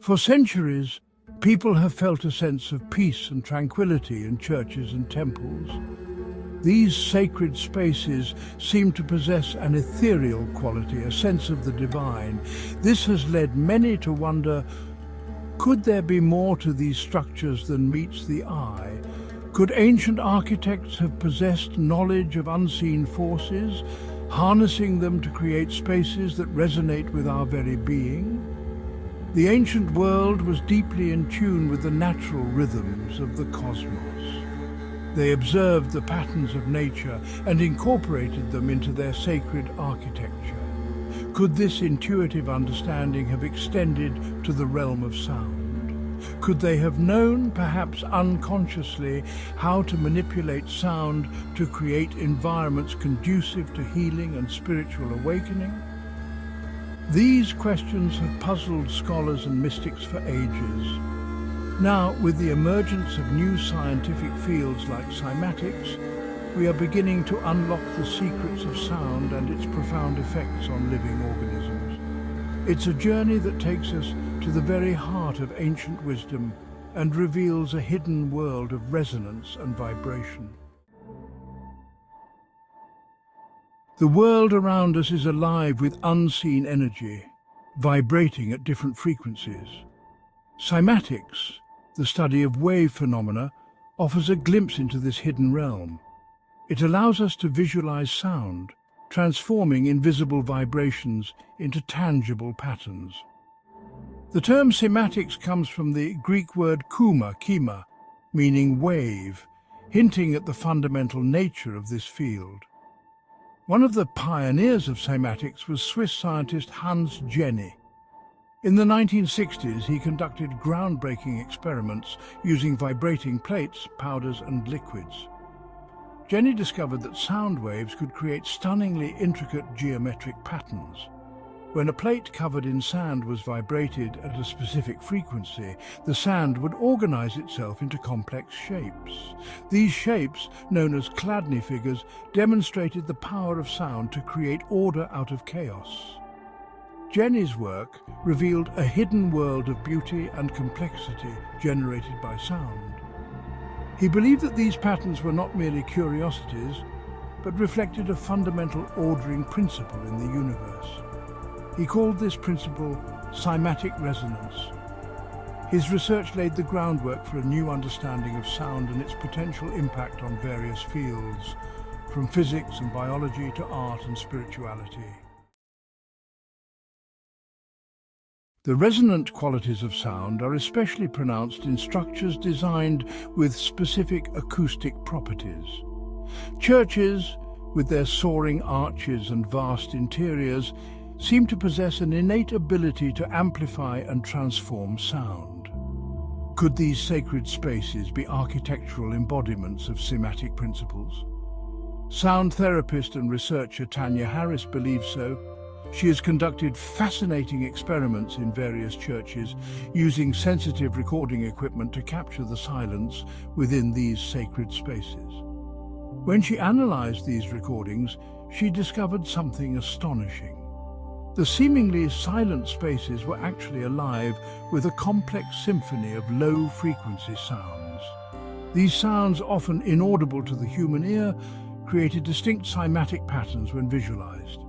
For centuries, people have felt a sense of peace and tranquility in churches and temples. These sacred spaces seem to possess an ethereal quality, a sense of the divine. This has led many to wonder, could there be more to these structures than meets the eye? Could ancient architects have possessed knowledge of unseen forces, harnessing them to create spaces that resonate with our very being? The ancient world was deeply in tune with the natural rhythms of the cosmos. They observed the patterns of nature and incorporated them into their sacred architecture. Could this intuitive understanding have extended to the realm of sound? Could they have known, perhaps unconsciously, how to manipulate sound to create environments conducive to healing and spiritual awakening? These questions have puzzled scholars and mystics for ages. Now, with the emergence of new scientific fields like cymatics, we are beginning to unlock the secrets of sound and its profound effects on living organisms. It's a journey that takes us to the very heart of ancient wisdom and reveals a hidden world of resonance and vibration. The world around us is alive with unseen energy, vibrating at different frequencies. Cymatics, the study of wave phenomena, offers a glimpse into this hidden realm. It allows us to visualize sound, transforming invisible vibrations into tangible patterns. The term cymatics comes from the Greek word kyma, meaning wave, hinting at the fundamental nature of this field. One of the pioneers of cymatics was Swiss scientist Hans Jenny. In the 1960s, he conducted groundbreaking experiments using vibrating plates, powders, and liquids. Jenny discovered that sound waves could create stunningly intricate geometric patterns. When a plate covered in sand was vibrated at a specific frequency, the sand would organize itself into complex shapes. These shapes, known as Chladni figures, demonstrated the power of sound to create order out of chaos. Jenny's work revealed a hidden world of beauty and complexity generated by sound. He believed that these patterns were not merely curiosities, but reflected a fundamental ordering principle in the universe. He called this principle cymatic resonance. His research laid the groundwork for a new understanding of sound and its potential impact on various fields, from physics and biology to art and spirituality. The resonant qualities of sound are especially pronounced in structures designed with specific acoustic properties. Churches, with their soaring arches and vast interiors, seem to possess an innate ability to amplify and transform sound. Could these sacred spaces be architectural embodiments of cymatic principles? Sound therapist and researcher Tanya Harris believes so. She has conducted fascinating experiments in various churches using sensitive recording equipment to capture the silence within these sacred spaces. When she analyzed these recordings, she discovered something astonishing. The seemingly silent spaces were actually alive with a complex symphony of low-frequency sounds. These sounds, often inaudible to the human ear, created distinct cymatic patterns when visualized.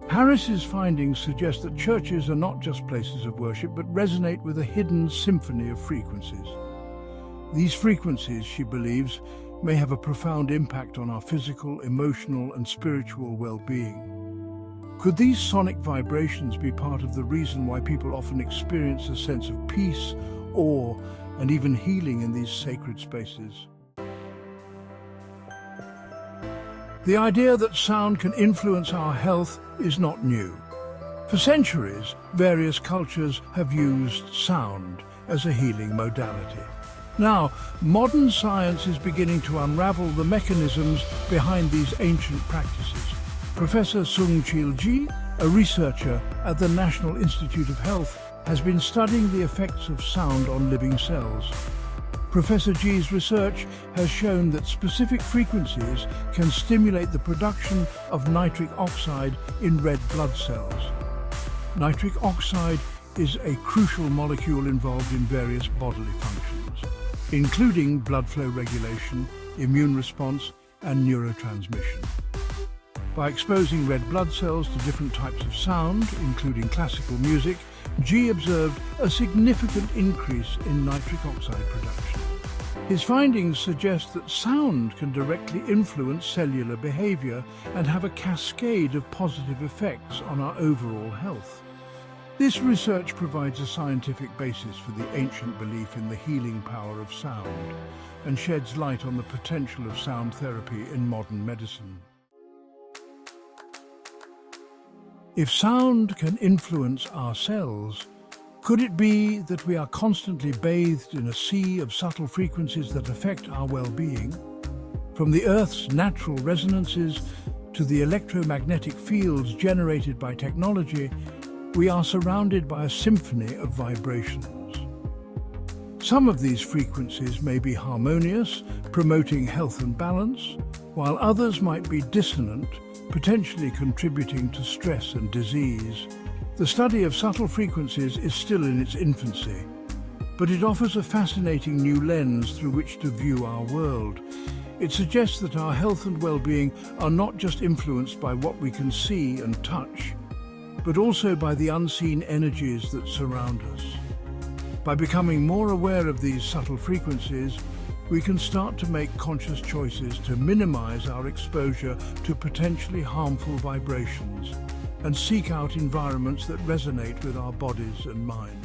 Harris's findings suggest that churches are not just places of worship, but resonate with a hidden symphony of frequencies. These frequencies, she believes, may have a profound impact on our physical, emotional, and spiritual well-being. Could these sonic vibrations be part of the reason why people often experience a sense of peace, awe, and even healing in these sacred spaces? The idea that sound can influence our health is not new. For centuries, various cultures have used sound as a healing modality. Now, modern science is beginning to unravel the mechanisms behind these ancient practices. Professor Sung-Chil Ji, a researcher at the National Institute of Health, has been studying the effects of sound on living cells. Professor Ji's research has shown that specific frequencies can stimulate the production of nitric oxide in red blood cells. Nitric oxide is a crucial molecule involved in various bodily functions, including blood flow regulation, immune response, and neurotransmission. By exposing red blood cells to different types of sound, including classical music, G observed a significant increase in nitric oxide production. His findings suggest that sound can directly influence cellular behavior and have a cascade of positive effects on our overall health. This research provides a scientific basis for the ancient belief in the healing power of sound and sheds light on the potential of sound therapy in modern medicine. If sound can influence our cells, could it be that we are constantly bathed in a sea of subtle frequencies that affect our well-being? From the Earth's natural resonances to the electromagnetic fields generated by technology, we are surrounded by a symphony of vibrations. Some of these frequencies may be harmonious, promoting health and balance, while others might be dissonant, potentially contributing to stress and disease. The study of subtle frequencies is still in its infancy, but it offers a fascinating new lens through which to view our world. It suggests that our health and well-being are not just influenced by what we can see and touch, but also by the unseen energies that surround us. By becoming more aware of these subtle frequencies, we can start to make conscious choices to minimize our exposure to potentially harmful vibrations and seek out environments that resonate with our bodies and minds.